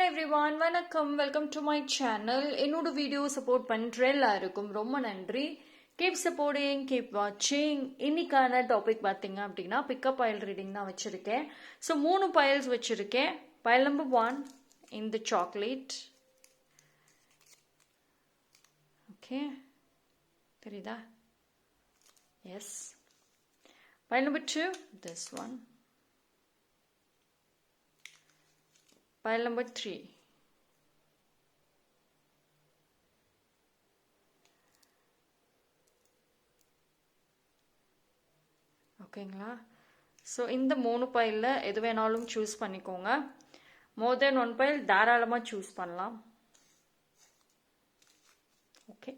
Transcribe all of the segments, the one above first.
Hello everyone, வணக்கம். Welcome to my channel. என்னோட video support பண்ணுற எல்லாருக்கும் ரொம்ப நன்றி. கீப் சப்போர்ட்டிங், கீப் வாட்சிங். இன்னைக்கான டாபிக் பார்த்தீங்க அப்படின்னா பிக்கப் பைல் ரீடிங் தான் வச்சுருக்கேன். ஸோ 3 பைல்ஸ் வச்சுருக்கேன். பைல் நம்பர் 1 இந்த சாக்லேட். ஓகே, தெரியுதா? Yes. Pile number 2 this one. Pile number 3. ஓகேங்களா? ஸோ இந்த 3 பைலில் எது வேணாலும் சூஸ் பண்ணிக்கோங்க. மோர் தென் 1 பைல் தாராளமாக சூஸ் பண்ணலாம். ஓகே,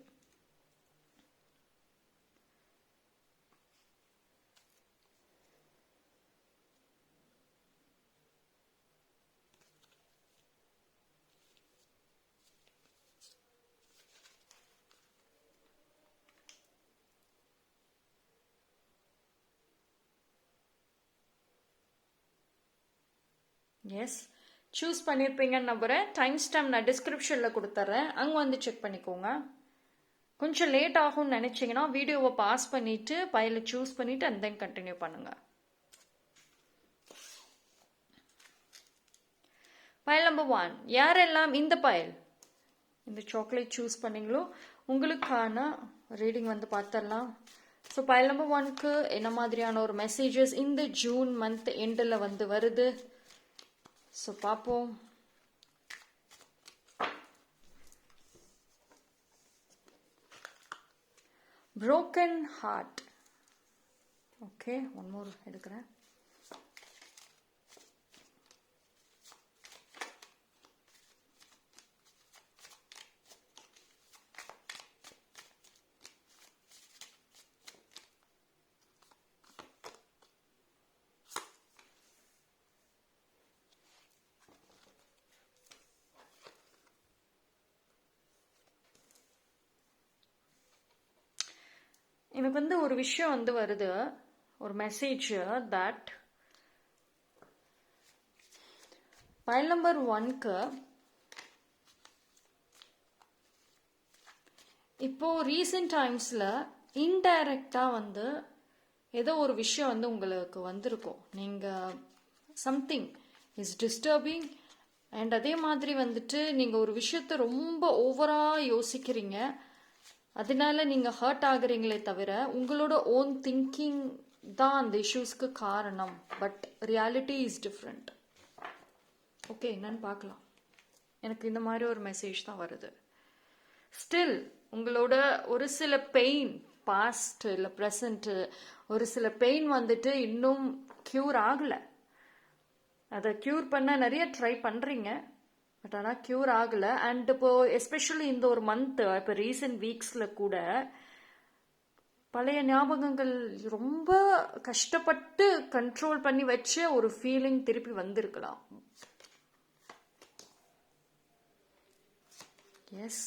எஸ், சூஸ் பண்ணியிருப்பீங்கன்னு நம்புகிறேன். டைம் ஸ்டாம்ப் நான் டிஸ்கிரிப்ஷனில் கொடுத்துட்றேன், அங்கே வந்து செக் பண்ணிக்கோங்க. கொஞ்சம் லேட் ஆகும்னு நினச்சிங்கன்னா வீடியோவை பாஸ் பண்ணிவிட்டு பைலை சூஸ் பண்ணிவிட்டு அண்ட் தென் கண்டினியூ பண்ணுங்கள். File number 1. யாரெல்லாம் இந்த பைல் இந்த சாக்லேட் சூஸ் பண்ணீங்களோ உங்களுக்கான ரீடிங் வந்து பார்த்துடலாம். ஸோ பைல் நம்பர் 1க்கு என்ன மாதிரியான ஒரு மெசேஜஸ் இந்த ஜூன் மந்த் எண்டில் வந்து வருது, ஸோ பார்ப்போம். broken heart. Okay, one more எடுக்கிறேன். எனக்கு வந்து ஒரு விஷயம் வந்து வருது, ஒரு மெசேஜ் தட் பைல் நம்பர் 1க்கு இப்போ ரீசெண்ட் டைம்ஸில் இன்டைரக்டாக வந்து ஏதோ ஒரு விஷயம் வந்து உங்களுக்கு வந்திருக்கும். நீங்கள் சம்திங் இஸ் டிஸ்டர்பிங் அண்ட் அதே மாதிரி வந்துட்டு நீங்கள் ஒரு விஷயத்த ரொம்ப ஓவராக யோசிக்கிறீங்க. அதனால நீங்கள் ஹர்ட் ஆகுறீங்களே தவிர உங்களோட ஓன் திங்கிங் தான் அந்த இஷ்யூஸ்க்கு காரணம். But reality is different. Okay, என்னன்னு பார்க்கலாம். எனக்கு இந்த மாதிரி ஒரு மெசேஜ் தான் வருது. ஸ்டில் உங்களோட ஒரு சில பெயின், பாஸ்ட் இல்லை ப்ரெசண்ட்டு, ஒரு சில பெயின் வந்துட்டு இன்னும் க்யூர் ஆகலை. அதை க்யூர் பண்ண நிறைய ட்ரை பண்ணுறீங்க, பட் ஆனால் க்யூர் ஆகலை. அண்ட் இப்போ எஸ்பெஷலி இந்த ஒரு மந்த், இப்போ ரீசெண்ட் வீக்ஸில் கூட பழைய ஞாபகங்கள் ரொம்ப கஷ்டப்பட்டு கண்ட்ரோல் பண்ணி வச்ச ஒரு ஃபீலிங் திருப்பி வந்திருக்கலாம். Yes,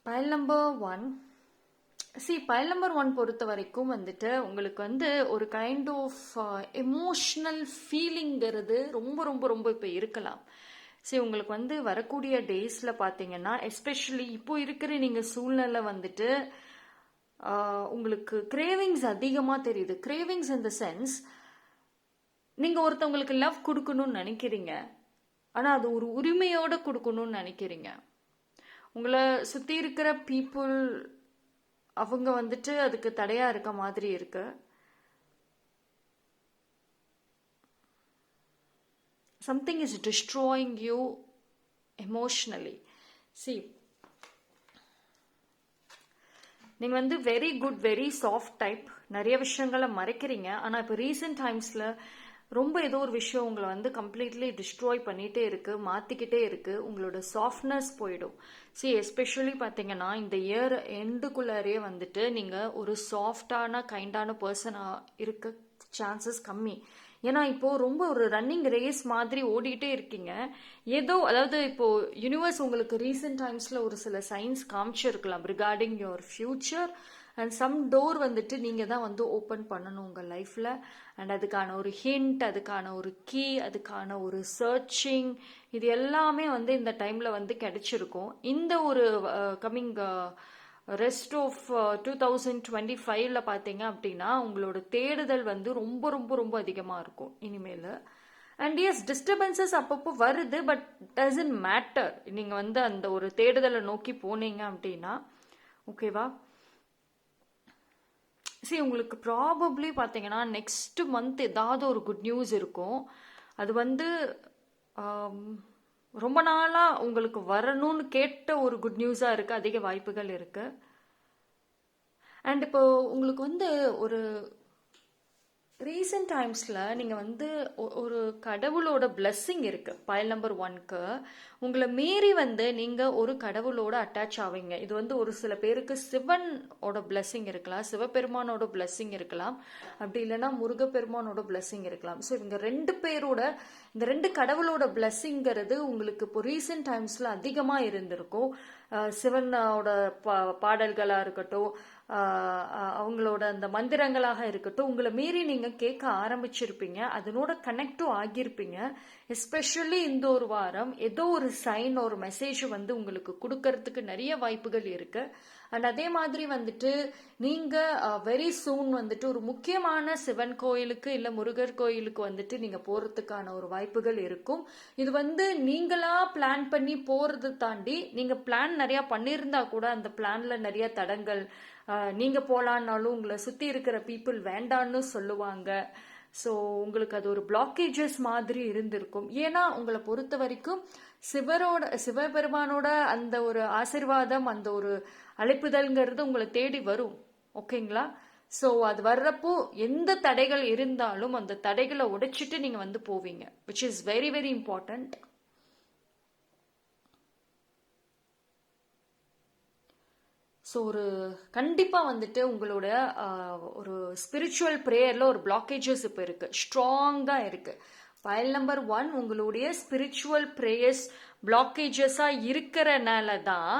pile number 1. Pile number 1 பொறுத்த வரைக்கும் வந்துட்டு உங்களுக்கு வந்து ஒரு கைண்ட் ஆஃப் எமோஷ்னல் ஃபீலிங்கிறது ரொம்ப ரொம்ப ரொம்ப இப்போ இருக்கலாம். உங்களுக்கு வந்து வரக்கூடிய டேஸில் பார்த்தீங்கன்னா எஸ்பெஷலி இப்போ இருக்கிற நீங்கள் சூழ்நிலை வந்துட்டு உங்களுக்கு கிரேவிங்ஸ் அதிகமாக தெரியுது. கிரேவிங்ஸ் இன் த சென்ஸ், நீங்கள் ஒருத்தவங்களுக்கு லவ் கொடுக்கணும்னு நினைக்கிறீங்க, ஆனால் அது ஒரு உரிமையோடு கொடுக்கணும்னு நினைக்கிறீங்க. உங்களை சுற்றி இருக்கிற பீப்புள் அவங்க வந்துட்டு அதுக்கு தடையா இருக்க மாதிரி இருக்கு. Something is destroying you emotionally. நீங்க வந்து very good, very soft type, நிறைய விஷயங்களை மறைக்கிறீங்க. ஆனா இப்போ ரீசெண்ட் டைம்ஸ்ல ரொம்ப ஏதோ ஒரு விஷயம் உங்களை வந்து கம்ப்ளீட்லி டிஸ்ட்ராய் பண்ணிகிட்டே இருக்குது, மாற்றிக்கிட்டே இருக்குது. உங்களோட சாஃப்ட்னஸ் போயிடும். எஸ்பெஷலி பார்த்தீங்கன்னா இந்த இயர் எண்டுக்குள்ளாரே வந்துட்டு நீங்கள் ஒரு சாஃப்டான கைண்டான பர்சனாக இருக்க சான்சஸ் கம்மி. ஏன்னா இப்போது ரொம்ப ஒரு ரன்னிங் ரேஸ் மாதிரி ஓடிக்கிட்டே இருக்கீங்க. ஏதோ அதாவது இப்போது யூனிவர்ஸ் உங்களுக்கு ரீசெண்ட் டைம்ஸில் ஒரு சில சைன்ஸ் காமிச்சிருக்கலாம் regarding your future and some டோர் வந்துட்டு நீங்கள் தான் வந்து ஓப்பன் பண்ணணும் உங்கள் லைஃப்பில். அண்ட் அதுக்கான ஒரு ஹிண்ட், அதுக்கான ஒரு கீ, அதுக்கான ஒரு சர்ச்சிங், இது எல்லாமே வந்து இந்த டைமில் வந்து கிடைச்சிருக்கும். இந்த ஒரு கம்மிங் ரெஸ்ட் ஆஃப் 2025 பார்த்தீங்க அப்படின்னா உங்களோட தேடுதல் வந்து ரொம்ப ரொம்ப ரொம்ப அதிகமாக இருக்கும் இனிமேல். அண்ட் எஸ், டிஸ்டர்பன்சஸ் அப்பப்போ வருது, பட் டசன்ட் மேட்டர். நீங்கள் வந்து அந்த ஒரு தேடுதலை நோக்கி போனீங்க அப்படின்னா ஓகேவா. சரி, உங்களுக்கு ப்ராபப்ளி பார்த்தீங்கன்னா நெக்ஸ்ட் மந்த் ஏதாவது ஒரு குட் நியூஸ் இருக்கும். அது வந்து ரொம்ப நாளாக உங்களுக்கு வரணும்னு கேட்ட ஒரு குட் நியூஸாக இருக்குது, அதிக வாய்ப்புகள் இருக்குது. அண்ட் இப்போ உங்களுக்கு வந்து ஒரு ரீசெண்ட் டைம்ஸில் நீங்கள் வந்து ஒரு கடவுளோட பிளெஸ்ஸிங் இருக்குது பைல் நம்பர் 1க்கு. உங்களை மீறி வந்து நீங்கள் ஒரு கடவுளோட அட்டாச் ஆவீங்க. இது வந்து ஒரு சில பேருக்கு சிவனோட பிளெஸ்ஸிங் இருக்கலாம், சிவபெருமானோட பிளெஸ்ஸிங் இருக்கலாம், அப்படி இல்லைன்னா முருகப்பெருமானோட பிளெஸ்ஸிங் இருக்கலாம். ஸோ இவங்க இந்த ரெண்டு கடவுளோட பிளெஸ்ஸிங்கிறது உங்களுக்கு இப்போ ரீசெண்ட் டைம்ஸில் அதிகமாக இருந்திருக்கும். சிவனோட பாடல்களாக இருக்கட்டும், அவங்களோட அந்த மந்திரங்களாக இருக்கட்டும், உங்களை மீறி நீங்கள் கேட்க ஆரம்பிச்சிருப்பீங்க, அதனோட கனெக்டும் ஆகியிருப்பீங்க. எஸ்பெஷலி இந்த ஒரு வாரம் ஏதோ ஒரு சைன், ஒரு மெசேஜ் வந்து உங்களுக்கு கொடுக்கறதுக்கு நிறைய வாய்ப்புகள் இருக்கு. அண்ட் அதே மாதிரி வந்துட்டு நீங்கள் வெரி சூன் வந்துட்டு ஒரு முக்கியமான சிவன் கோயிலுக்கு இல்லை முருகர் கோயிலுக்கு வந்துட்டு நீங்கள் போகிறதுக்கான ஒரு வாய்ப்புகள் இருக்கும். இது வந்து நீங்களா பிளான் பண்ணி போகிறது தாண்டி நீங்கள் பிளான் நிறையா பண்ணியிருந்தா கூட அந்த பிளானில் நிறைய தடங்கள், நீங்கள் போகலான்னாலும் உங்களை சுற்றி இருக்கிற பீப்புள் வேண்டான்னு சொல்லுவாங்க. ஸோ உங்களுக்கு அது ஒரு பிளாக்கேஜஸ் மாதிரி இருந்திருக்கும். ஏன்னா உங்களை பொறுத்த வரைக்கும் சிவபெருமானோட அந்த ஒரு ஆசிர்வாதம், அந்த ஒரு அழைப்புதல்ங்கிறது உங்களை தேடி வரும். ஓகேங்களா. ஸோ அது வர்றப்போ எந்த தடைகள் இருந்தாலும் அந்த தடைகளை உடைச்சிட்டு நீங்கள் வந்து போவீங்க, which is very very important. So ஒரு கண்டிப்பாக வந்துட்டு உங்களோட ஒரு ஸ்பிரிச்சுவல் ப்ரேயரில் ஒரு பிளாக்கேஜஸ் இப்போ இருக்குது, ஸ்ட்ராங்காக இருக்குது. பைல் நம்பர் 1 உங்களுடைய ஸ்பிரிச்சுவல் ப்ரேயர்ஸ் பிளாக்கேஜஸாக இருக்கிறனால தான்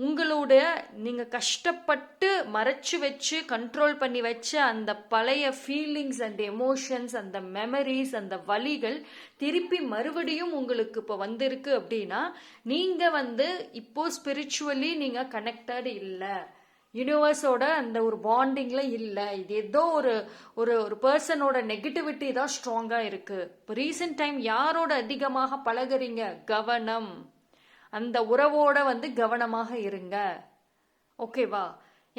உங்களுடைய நீங்கள் கஷ்டப்பட்டு மறைச்சு வச்சு கண்ட்ரோல் பண்ணி வச்ச அந்த பழைய ஃபீலிங்ஸ் அண்ட் எமோஷன்ஸ், அந்த மெமரிஸ், அந்த வலிகள் திருப்பி மறுபடியும் உங்களுக்கு இப்போ வந்திருக்கு. அப்படின்னா நீங்கள் வந்து இப்போ ஸ்பிரிச்சுவலி நீங்கள் கனெக்டட் இல்லை, யூனிவர்ஸோட அந்த ஒரு பாண்டிங்ல இல்லை. இது ஏதோ ஒரு ஒரு பர்சனோட நெகட்டிவிட்டி தான் ஸ்ட்ராங்காக இருக்கு. இப்போ ரீசெண்ட் டைம் யாரோட அதிகமாக பழகுறீங்க, கவனம். அந்த உறவோட வந்து கவனமாக இருங்க. ஓகேவா.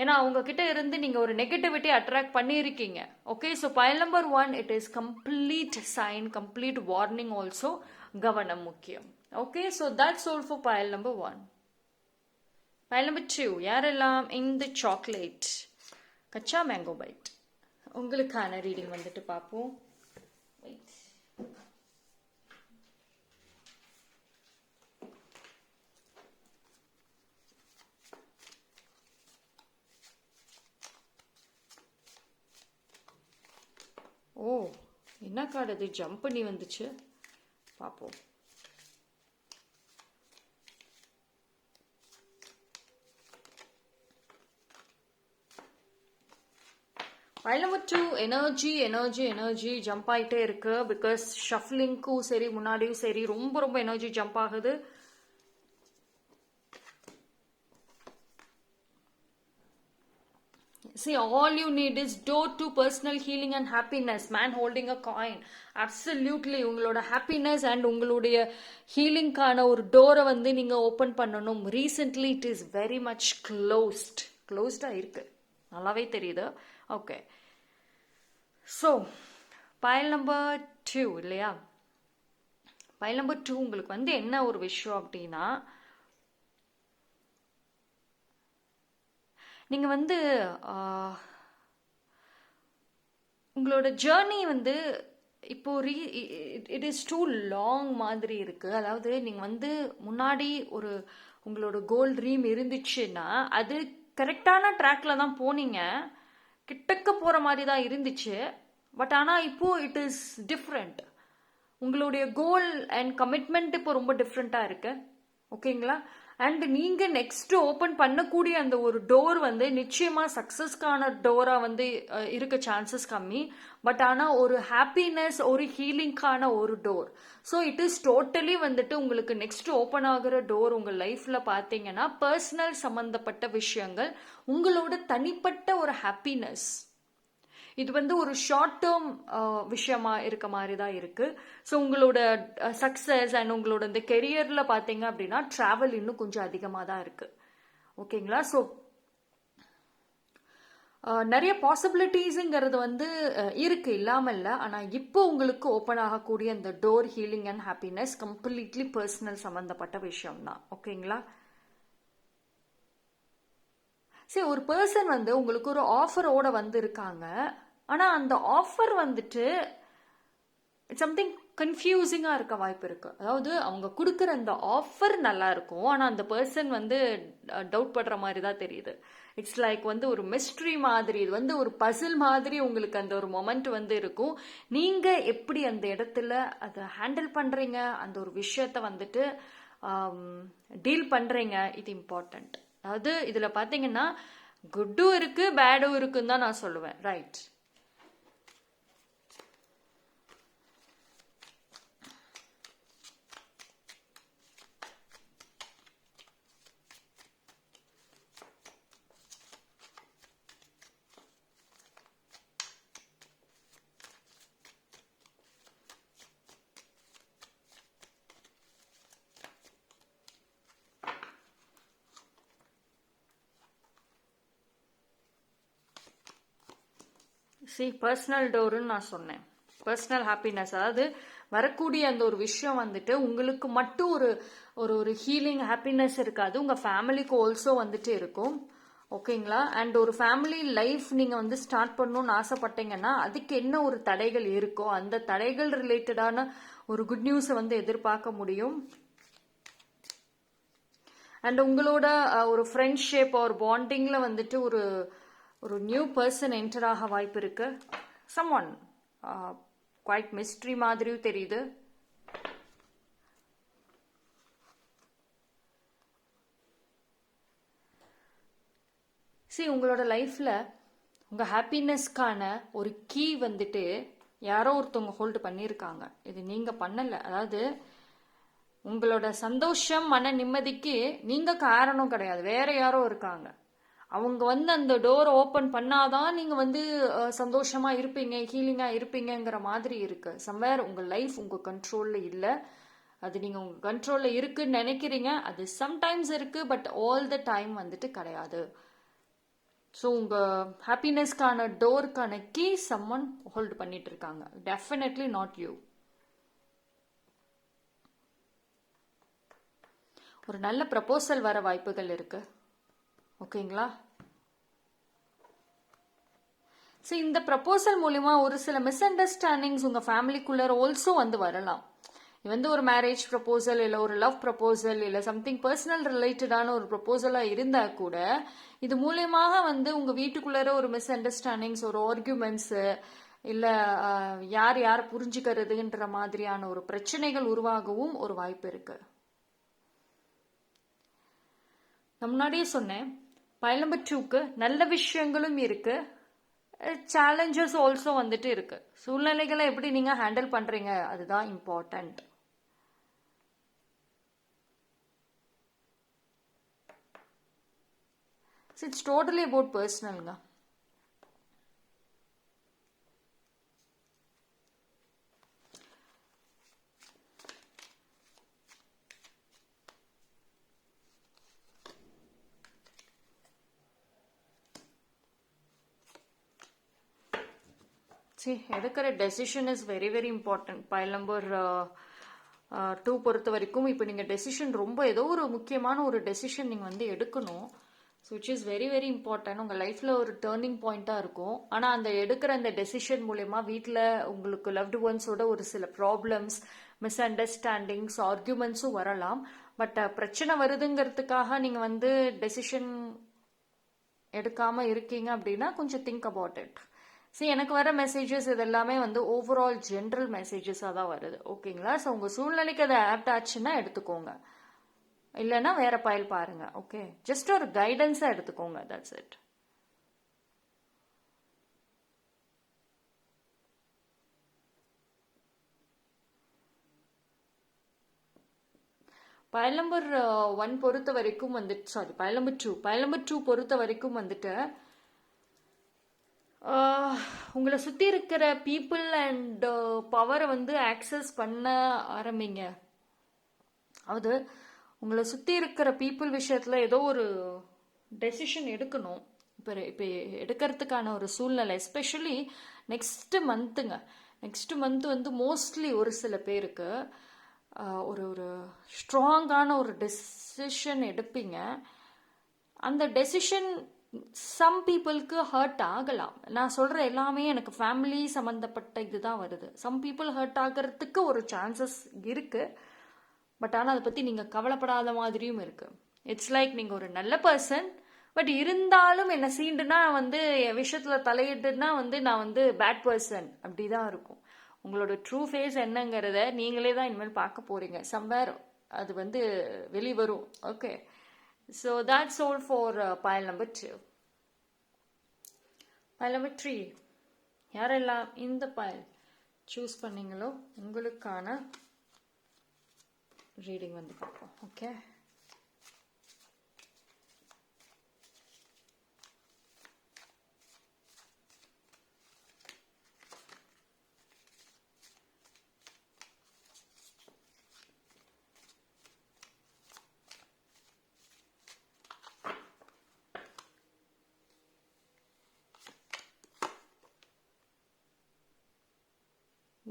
ஏன்னா அவங்க கிட்ட இருந்து நீங்க ஒரு நெகட்டிவிட்டி அட்ராக்ட் பண்ணியிருக்கீங்க. Okay. So pile number 1 it is complete sign, complete warning also. கவனம் முக்கியம். Okay. So that's all for pile number 1. Pile number 2 யாரெல்லாம் இந்த சாக்லேட் கச்சா மேங்கோ பைட் உங்களுக்கான ரீடிங் வந்துட்டு பார்ப்போம். ஓ, என்ன கார்டு அது ஜம்ப் பண்ணி வந்துச்சு, பார்ப்போம். File number 2 energy energy energy jump ஆகிட்டே இருக்கு. பிகாஸ் ஷஃப்லிங்க்கும் சரி முன்னாடியும் சரி ரொம்ப ரொம்ப எனர்ஜி ஜம்ப் ஆகுது. See, all you need is door to personal healing and happiness. Man holding a coin. Absolutely. உங்களோட happiness and உங்களுடைய ஹீலிங்கான ஒரு டோரை வந்து நீங்க ஓப்பன் பண்ணணும். Recently it is very much க்ளோஸ்டா இருக்கு, நல்லாவே தெரியுது. ஓகே. ஸோ பைல் நம்பர் 2 இல்லையா. பைல் நம்பர் 2 உங்களுக்கு வந்து என்ன ஒரு விஷயம் அப்படின்னா, நீங்கள் வந்து உங்களோட ஜேர்னி வந்து இப்போ இட் இஸ் டூ லாங் மாதிரி இருக்குது. அதாவது நீங்கள் வந்து முன்னாடி ஒரு உங்களோட கோல் ட்ரீம் இருந்துச்சுன்னா அது கரெக்டான ட்ராக்ல தான் போனீங்க, கிட்டக்க போகிற மாதிரி தான் இருந்துச்சு. பட் ஆனால் இப்போது இட் இஸ் டிஃப்ரெண்ட். உங்களுடைய கோல் அண்ட் கமிட்மெண்ட் இப்போ ரொம்ப டிஃப்ரெண்ட்டாக இருக்கு. ஓகேங்களா. அண்ட் நீங்க நெக்ஸ்ட் ஓபன் பண்ணக்கூடிய அந்த ஒரு டோர் வந்து நிச்சயமா சக்சஸ்க்கான டோரா வந்து இருக்க சான்சஸ் கம்மி. பட் ஆனா ஒரு ஹாப்பினஸ், ஒரு ஹீலிங்கான ஒரு door. So it is totally வந்துட்டு உங்களுக்கு நெக்ஸ்ட் ஓபன் ஆகுற டோர் உங்க லைஃப்ல பாத்தீங்கன்னா பர்சனல் சம்பந்தப்பட்ட விஷயங்கள், உங்களோட தனிப்பட்ட ஒரு ஹாப்பினஸ். இது வந்து ஒரு ஷார்ட் டேர்ம் விஷயமா இருக்க மாதிரி தான் இருக்கு. ஸோ உங்களோட சக்சஸ் அண்ட் உங்களோட இந்த கெரியர்ல பாத்தீங்க அப்படின்னா டிராவல் இன்னும் கொஞ்சம் அதிகமாக தான் இருக்கு. ஓகேங்களா? ஸோ நிறைய பாசிபிலிட்டிஸுங்கிறது வந்து இருக்கு, இல்லாம இல்லை. ஆனா இப்போ உங்களுக்கு ஓப்பன் ஆகக்கூடிய இந்த door healing and happiness completely personal சம்பந்தப்பட்ட விஷயம் தான். ஓகேங்களா? சரி, ஒரு பர்சன் வந்து உங்களுக்கு ஒரு ஆஃபரோட வந்து இருக்காங்க. ஆனா அந்த ஆஃபர் வந்துட்டு சம்திங் கன்ஃபியூசிங்கா இருக்க வாய்ப்பு இருக்கு. அதாவது அவங்க கொடுக்குற அந்த ஆஃபர் நல்லா இருக்கும், ஆனா அந்த பர்சன் வந்து டவுட் படுற மாதிரி தான் தெரியுது. இட்ஸ் லைக் வந்து ஒரு மிஸ்ட்ரி மாதிரி, இது வந்து ஒரு பசில் மாதிரி உங்களுக்கு அந்த ஒரு மொமெண்ட் வந்து இருக்கும். நீங்க எப்படி அந்த இடத்துல அதை ஹேண்டில் பண்றீங்க, அந்த ஒரு விஷயத்த வந்துட்டு டீல் பண்றீங்க, இது இம்பார்ட்டன்ட். அதாவது இதுல பாத்தீங்கன்னா குட்டும் இருக்கு பேடும் இருக்குன்னு தான் நான் சொல்லுவேன். ரைட்? பர்சனல் டோருன்னு நான் சொன்னேன். பர்சனல் ஹாப்பினஸ், அதாவது வரக்கூடிய அந்த ஒரு விஷயம் வந்துட்டு உங்களுக்கு மட்டும் ஒரு ஒரு ஒரு ஹீலிங் ஹாப்பினஸ் இருக்காது, உங்க ஃபேமிலிக்கு ஆல்சோ வந்துட்டு இருக்கும். ஓகேங்களா? அண்ட் ஒரு ஃபேமிலி லைஃப் நீங்க வந்து ஸ்டார்ட் பண்ணணும்னு ஆசைப்பட்டீங்கன்னா அதுக்கு என்ன ஒரு தடைகள் இருக்கோ அந்த தடைகள் ரிலேட்டடான ஒரு குட் நியூஸை வந்து எதிர்பார்க்க முடியும். அண்ட் உங்களோட ஒரு ஃப்ரெண்ட்ஷிப் ஒரு பாண்டிங்ல வந்துட்டு ஒரு ஒரு நியூ பர்சன் என்டர் ஆக வாய்ப்பு இருக்கு. சம்ஒன் குவைட் மிஸ்ட்ரி மாதிரியும் தெரியுது. உங்களோட லைஃப்ல உங்க ஹாப்பினஸ்க்கான ஒரு கீ வந்துட்டு யாரோ ஒருத்தவங்க ஹோல்டு பண்ணியிருக்காங்க. இது நீங்க பண்ணல. அதாவது உங்களோட சந்தோஷம் மன நிம்மதிக்கு நீங்க காரணம் கிடையாது, வேற யாரோ இருக்காங்க. அவங்க வந்து அந்த டோரை ஓப்பன் பண்ணாதான் நீங்க வந்து சந்தோஷமா இருப்பீங்க, ஹீலிங்கா இருப்பீங்கிற மாதிரி இருக்கு. சம்வேர் உங்க லைஃப் உங்க கண்ட்ரோல்ல இல்லை. அது நீங்க உங்க கண்ட்ரோல்ல இருக்குன்னு நினைக்கிறீங்க, அது சம்டைம்ஸ் இருக்கு, பட் ஆல் த டைம் வந்துட்டு கிடையாது. ஸோ உங்க ஹாப்பினஸ்க்கான டோருக்கான கீ சம்மன் ஹோல்டு பண்ணிட்டு இருக்காங்க. Definitely not you. ஒரு நல்ல ப்ரப்போசல் வர வாய்ப்புகள் இருக்கு. ஓகேங்களா? இந்த ப்ரப்போசல் மூலியமா ஒரு சில மிஸ் அண்டர்ஸ்டாண்டிங்ஸ் உங்க ஃபேமிலிக்குள்ள ஆல்சோ வந்து வரலாம். இது வந்து ஒரு மேரேஜ் ப்ரப்போசல் இல்லை ஒரு லவ் ப்ரப்போசல் இல்லை சம்திங் பர்சனல் ரிலேட்டடான ஒரு ப்ரப்போசலா இருந்தா கூட இது மூலியமாக வந்து உங்க வீட்டுக்குள்ளார ஒரு மிஸ் அண்டர்ஸ்டாண்டிங்ஸ், ஒரு ஆர்கியூமெண்ட்ஸ், இல்லை யார் யார் புரிஞ்சுக்கிறதுன்ற மாதிரியான ஒரு பிரச்சனைகள் உருவாகவும் ஒரு வாய்ப்பு இருக்கு. நான் முன்னாடியே சொன்னேன், பைல் நம்பர் 2க்கு நல்ல விஷயங்களும் இருக்கு, சேலஞ்சஸ் ஆல்சோ வந்துட்டு இருக்கு. சூழ்நிலைகளை எப்படி நீங்க ஹேண்டில் பண்றீங்க அதுதான் இம்பார்ட்டன்ட். இட்ஸ் டோட்டலி அபவுட் பர்சனல்ங்க. எடுக்கிற decision is very very important. File number 2 பொறுத்த வரைக்கும் இப்போ நீங்கள் டெசிஷன் ரொம்ப ஏதோ ஒரு முக்கியமான ஒரு டெசிஷன் நீங்கள் வந்து எடுக்கணும். So which is very very important. உங்கள் லைஃப்பில் ஒரு டேர்னிங் பாயிண்ட்டாக இருக்கும். ஆனால் அந்த எடுக்கிற அந்த டெசிஷன் மூலயமா வீட்டில் உங்களுக்கு லவ்டு ஒன்ஸோட ஒரு சில ப்ராப்ளம்ஸ், மிஸ் அண்டர்ஸ்டாண்டிங்ஸ், ஆர்கியூமெண்ட்ஸும் வரலாம். பட் பிரச்சனை வருதுங்கிறதுக்காக நீங்கள் வந்து டெசிஷன் எடுக்காமல் இருக்கீங்க அப்படின்னா கொஞ்சம் திங்க் அபவுட் இட். எனக்கு வர மெசேஜஸ் இது எல்லாமே வந்து ஓவரால் ஜென்ரல் மெசேஜஸாக தான் வருது. ஓகேங்களா? ஸோ உங்கள் சூழ்நிலைக்கு அதை ஆப்ட் ஆச்சுன்னா எடுத்துக்கோங்க. இல்லைன்னா வேற பைல் பாருங்க. ஓகே, ஜஸ்ட் ஒரு கைடன்ஸாக எடுத்துக்கோங்க. That's it. பைல் நம்பர் 1 பொறுத்த வரைக்கும் வந்துட்டு, சாரி, பைல் நம்பர் 2 பொறுத்த வரைக்கும் வந்துட்டு உங்களை சுற்றி இருக்கிற பீப்புள் அண்ட் பவரை வந்து ஆக்சஸ் பண்ண ஆரம்பிங்க. அது உங்களை சுற்றி இருக்கிற பீப்புள் விஷயத்தில் ஏதோ ஒரு டெசிஷன் எடுக்கணும். இப்போ எடுக்கிறதுக்கான ஒரு சூழ்நிலை, எஸ்பெஷலி நெக்ஸ்ட் மந்த் வந்து மோஸ்ட்லி ஒரு சில பேருக்கு ஒரு ஒரு ஸ்ட்ராங்கான ஒரு டெசிஷன் எடுப்பீங்க. அந்த டெசிஷன் சம் பீப்புளுக்கு ஹர்ட் ஆகலாம். நான் சொல்கிற எல்லாமே எனக்கு ஃபேமிலி சம்மந்தப்பட்ட இதுதான் வருது. சம் பீப்புள் ஹர்ட் ஆகிறதுக்கு ஒரு சான்சஸ் இருக்குது. பட் ஆனால் அதை பற்றி நீங்கள் கவலைப்படாத மாதிரியும் இருக்குது. இட்ஸ் லைக் நீங்கள் ஒரு நல்ல பர்சன், பட் இருந்தாலும் என்ன சீண்டுனா வந்து என் விஷயத்தில் தலையிட்டுனா வந்து நான் வந்து பேட் பர்சன் அப்படி தான் இருக்கும். உங்களோட ட்ரூ ஃபேஸ் என்னங்கிறத நீங்களே தான் இனிமேல் பார்க்க போகிறீங்க. சம்வேர் அது வந்து வெளிவரும். Okay, so that's all for pile number 2. pile number 3, யாரெல்லாம் இந்த pile சூஸ் பண்ணீங்களோ உங்களுக்கான ரீடிங் வந்து பார்ப்போம். Okay,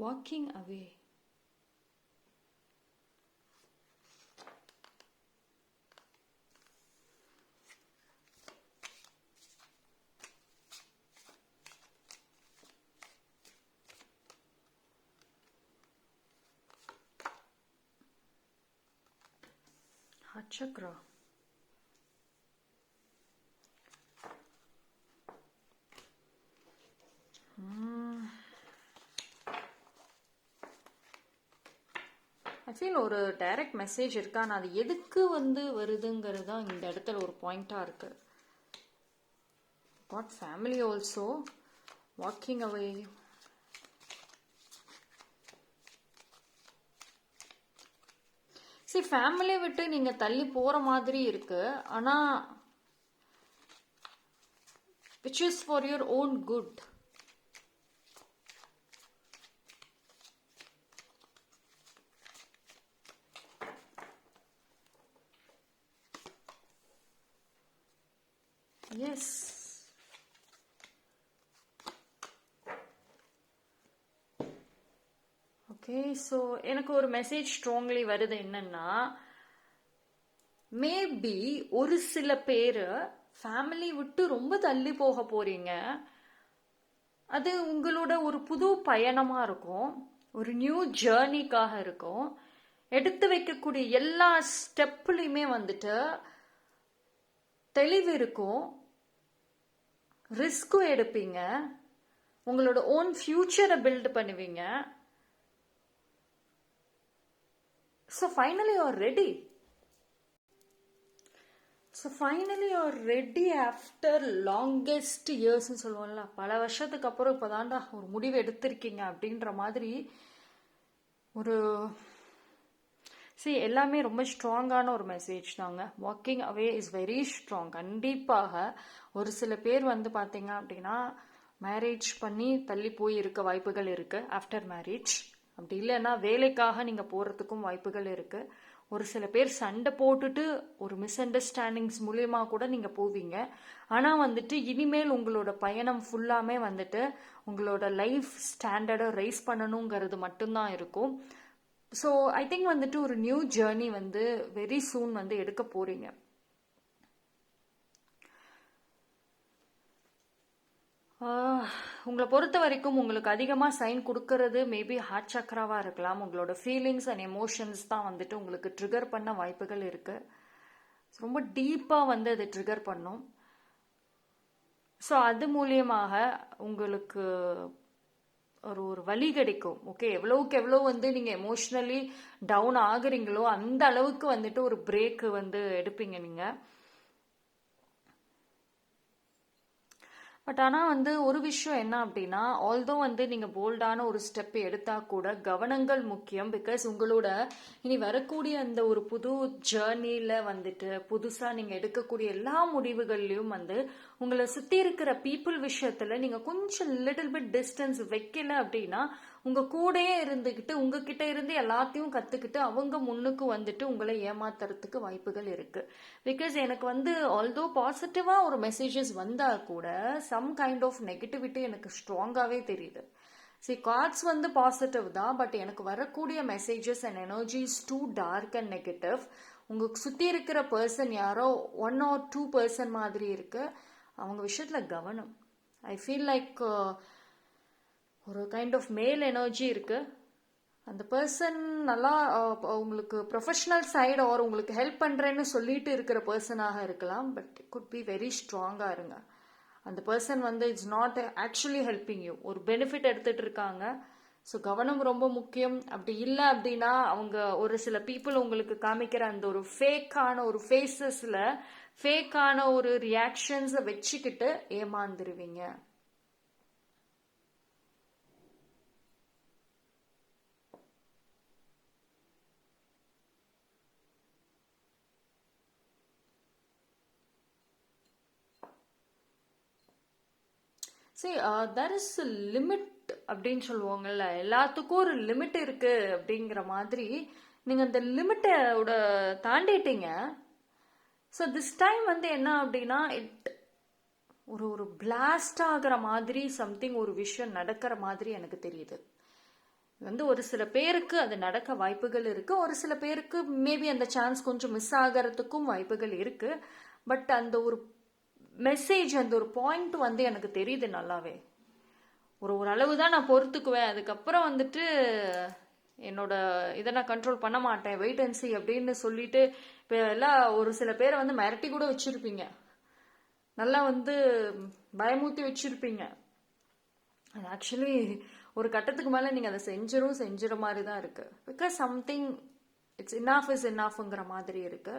walking away. Heart chakra. I feel ஒரு டைரக்ட் மெசேஜ் இருக்கா, ஆனால் அது எதுக்கு வந்து வருதுங்கிறது தான் இந்த இடத்துல ஒரு பாயிண்டாக இருக்குது. God family also walking away. சரி, ஃபேமிலியை விட்டு நீங்கள் தள்ளி போகிற மாதிரி இருக்கு, ஆனால் which is for your own good. Yes, okay. So எனக்கு ஒரு மெசேஜ் ஸ்ட்ராங்லி வருது. என்னன்னா, மேபி ஒரு சில பேர் ஃபேமிலி விட்டு ரொம்ப தள்ளி போக போறீங்க. அது உங்களோட ஒரு புது பயணமாக இருக்கும், ஒரு நியூ ஜேர்னிக்காக இருக்கும். எடுத்து வைக்கக்கூடிய எல்லா ஸ்டெப்லையுமே வந்துட்டு தெளிவு இருக்கும், ரிஸ்க்கும் எடுப்பீங்க, உங்களோட ஓன் ஃபியூச்சரை பில்ட் பண்ணுவீங்க. So finally you are ready. After longest இயர்ஸ்ன்னு சொல்லுவோம்ல, பல வருஷத்துக்கு அப்புறம் இப்போ தாண்டா ஒரு முடிவு எடுத்திருக்கீங்க அப்படின்ற மாதிரி ஒரு எல்லாமே ரொம்ப ஸ்ட்ராங்கான ஒரு மெசேஜ் தாங்க. Walking away is very strong. கண்டிப்பாக ஒரு சில பேர் வந்து பார்த்தீங்க அப்படின்னா மேரேஜ் பண்ணி தள்ளி போய் இருக்க வாய்ப்புகள் இருக்குது ஆஃப்டர் மேரேஜ். அப்படி இல்லைன்னா வேலைக்காக நீங்கள் போகிறதுக்கும் வாய்ப்புகள் இருக்குது. ஒரு சில பேர் சண்டை போட்டுட்டு ஒரு மிஸ் அண்டர்ஸ்டாண்டிங்ஸ் மூலியமா கூட நீங்கள் போவீங்க. ஆனால் வந்துட்டு இனிமேல் உங்களோட பயணம் ஃபுல்லாமே வந்துட்டு உங்களோட லைஃப் ஸ்டாண்டர்டை ரைஸ் பண்ணணுங்கிறது மட்டும்தான் இருக்கும். ஸோ ஐ திங்க் வந்துட்டு ஒரு நியூ ஜேர்னி வந்து வெரி சூன் வந்து எடுக்க போறீங்க. உங்களை பொறுத்த வரைக்கும் உங்களுக்கு அதிகமாக சைன் கொடுக்கறது மேபி ஹார்ட் சக்கராவாக இருக்கலாம். உங்களோட ஃபீலிங்ஸ் அண்ட் எமோஷன்ஸ் தான் வந்துட்டு உங்களுக்கு ட்ரிகர் பண்ண வாய்ப்புகள் இருக்குது. ரொம்ப டீப்பாக வந்து அது ட்ரிகர் பண்ணும். ஸோ அது மூலியமாக உங்களுக்கு ஒரு ஒரு வழி கிடைக்கும். ஓகே, எவ்வளவுக்கு எவ்வளோ வந்து நீங்கள் எமோஷ்னலி டவுன் ஆகுறீங்களோ அந்த அளவுக்கு வந்துட்டு ஒரு பிரேக் வந்து எடுப்பீங்க நீங்கள். பட் ஆனால் வந்து ஒரு விஷயம் என்ன அப்படின்னா, ஆல்தோ வந்து நீங்கள் போல்டான ஒரு ஸ்டெப் எடுத்தால் கூட கவனங்கள் முக்கியம். பிகாஸ் உங்களோட இனி வரக்கூடிய அந்த ஒரு புது ஜேர்னியில் வந்துட்டு புதுசாக நீங்கள் எடுக்கக்கூடிய எல்லா முடிவுகள்லையும் வந்து உங்களை சுற்றி இருக்கிற பீப்புள் விஷயத்தில் நீங்கள் கொஞ்சம் லிட்டில் பிட் டிஸ்டன்ஸ் வைக்கல அப்படின்னா உங்கள் கூடயே இருந்துக்கிட்டு உங்ககிட்ட இருந்து எல்லாத்தையும் கற்றுக்கிட்டு அவங்க முன்னுக்கு வந்துட்டு உங்களை ஏமாத்துறதுக்கு வாய்ப்புகள் இருக்குது. பிகாஸ் எனக்கு வந்து ஆல்தோ பாசிட்டிவாக ஒரு மெசேஜஸ் வந்தால் கூட சம் கைண்ட் ஆஃப் நெகட்டிவிட்டி எனக்கு ஸ்ட்ராங்காகவே தெரியுது. கார்ட்ஸ் வந்து பாசிட்டிவ் தான், பட் எனக்கு வரக்கூடிய messages and energies too dark and negative. உங்களுக்கு சுற்றி இருக்கிற பர்சன் யாரோ 1 or 2% மாதிரி இருக்கு. அவங்க விஷயத்தில் கவனம். ஐ ஃபீல் லைக் ஒரு கைண்ட் ஆஃப் மேல் எனர்ஜி இருக்கு. அந்த பர்சன் நல்லா உங்களுக்கு ப்ரொஃபஷனல் சைடு ஆர் உங்களுக்கு ஹெல்ப் பண்ணுறேன்னு சொல்லிட்டு இருக்கிற பர்சனாக இருக்கலாம். But it could be very ஸ்ட்ராங்காக இருங்க. அந்த பர்சன் வந்து it's not actually helping you, ஒரு பெனிஃபிட் எடுத்துட்டு இருக்காங்க. ஸோ கவனம் ரொம்ப முக்கியம். அப்படி இல்லை அப்படின்னா அவங்க ஒரு சில பீப்புள் உங்களுக்கு காமிக்கிற அந்த ஒரு ஃபேக்கான ஒரு ஃபேஸஸில் ஃபேக்கான ஒரு ரியாக்ஷன்ஸை வச்சுக்கிட்டு ஏமாந்துருவீங்க. there is a limit அப்படின்னு சொல்லுவாங்கல்ல, எல்லாத்துக்கும் ஒரு லிமிட் இருக்கு அப்படிங்கிற மாதிரி நீங்க அந்த லிமிட்டோட தாண்டிட்டீங்க. ஸோ திஸ் டைம் வந்து என்ன அப்படின்னா ஒரு ஒரு பிளாஸ்ட் ஆகிற மாதிரி சம்திங் ஒரு விஷயம் நடக்கிற மாதிரி எனக்கு தெரியுது. வந்து ஒரு சில பேருக்கு அது நடக்க வாய்ப்புகள் இருக்கு, ஒரு சில பேருக்கு மேபி அந்த சான்ஸ் கொஞ்சம் மிஸ் ஆகிறதுக்கும் வாய்ப்புகள் இருக்கு. பட் அந்த ஒரு மெசேஜ் அந்த ஒரு பாயிண்ட் வந்து எனக்கு தெரியுது நல்லாவே. ஒரு அளவு தான் நான் பொறுத்துக்குவேன், அதுக்கப்புறம் வந்துட்டு என்னோட இதை நான் கண்ட்ரோல் பண்ண மாட்டேன், வெயிட் அண்ட் சி அப்படின்னு சொல்லிட்டு இப்போ எல்லாம் ஒரு சில பேரை வந்து மிரட்டி கூட வச்சிருப்பீங்க, நல்லா வந்து பயமூத்தி வச்சிருப்பீங்க. அது ஆக்சுவலி ஒரு கட்டத்துக்கு மேலே நீங்கள் அதை செஞ்சிட மாதிரி தான் இருக்கு. Because something it's enough is இன்னாஃப்ங்கிற மாதிரி இருக்கு.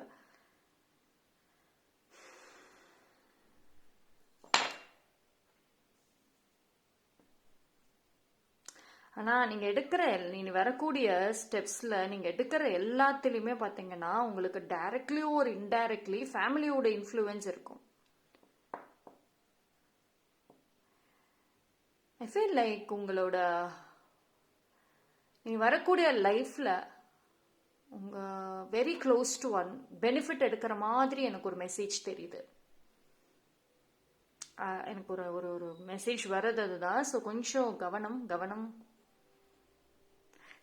ஆனால் நீங்கள் எடுக்கிற நீ வரக்கூடிய ஸ்டெப்ஸில் நீங்கள் எடுக்கிற எல்லாத்துலேயுமே பார்த்தீங்கன்னா உங்களுக்கு டைரக்ட்லி ஒரு இன்டைரக்ட்லி ஃபேமிலியோட இன்ஃப்ளூயன்ஸ் இருக்கும். ஐ ஃபீல் லைக் உங்களோட நீ வரக்கூடிய லைஃப்பில் உங்கள் very close to one benefit எடுக்கிற மாதிரி எனக்கு ஒரு மெசேஜ் தெரியுது. எனக்கு ஒரு ஒரு மெசேஜ் வர்றது அதுதான். ஸோ கொஞ்சம் கவனம்.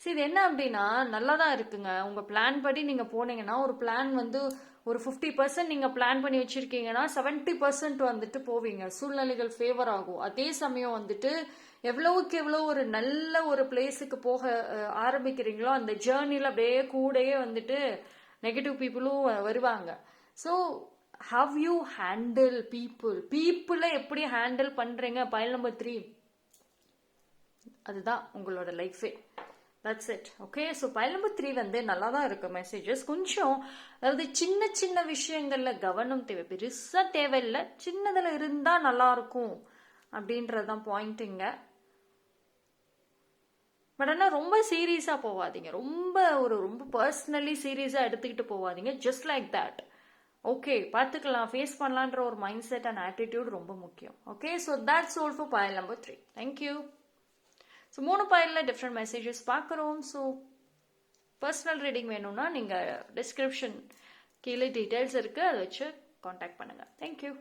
சரி, இது என்ன அப்படின்னா நல்லா தான் இருக்குங்க. உங்கள் பிளான் படி நீங்கள் போனீங்கன்னா ஒரு பிளான் வந்து ஒரு 50% நீங்கள் பிளான் பண்ணி வச்சுருக்கீங்கன்னா 70% வந்துட்டு போவீங்க, சூழ்நிலைகள் ஃபேவர் ஆகும். அதே சமயம் வந்துட்டு எவ்வளவுக்கு எவ்வளோ ஒரு நல்ல ஒரு பிளேஸுக்கு போக ஆரம்பிக்கிறீங்களோ அந்த ஜேர்னியில் அப்படியே கூடயே வந்துட்டு நெகட்டிவ் பீப்புளும் வருவாங்க. ஸோ ஹவ் யூ ஹேண்டில் பீப்புளை எப்படி ஹேண்டில் பண்ணுறீங்க, பைல் நம்பர் 3, அதுதான் உங்களோட லைஃபே. That's it. Okay, so pile number 3 வந்து நல்லா தான் இருக்கு மெசேஜஸ். கொஞ்சம் அதாவது சின்ன சின்ன விஷயங்கள்ல கவனம் தேவை, பெருசாக தேவையில்லை, சின்னதில் இருந்தால் நல்லா இருக்கும் அப்படின்றதான் பாயிண்ட்டுங்க. பட் ஆனால் ரொம்ப சீரியஸாக போகாதீங்க, ரொம்ப பர்சனலி சீரியஸாக எடுத்துக்கிட்டு போகாதீங்க. Just like that. ஓகே, பார்த்துக்கலாம், ஃபேஸ் பண்ணலான்ற ஒரு மைண்ட் செட் அண்ட் ஆட்டிடியூட் ரொம்ப முக்கியம். Okay, so that's all for pile number 3. Thank you. So 3 பைலில் டிஃப்ரெண்ட் மெசேஜஸ் பார்க்குறோம். ஸோ பர்சனல் ரீடிங் வேணும்னா நீங்கள் டிஸ்கிரிப்ஷன் கீழே டீட்டெயில்ஸ் இருக்குது, அதை வச்சு காண்டாக்ட் பண்ணுங்கள். தேங்க்யூ.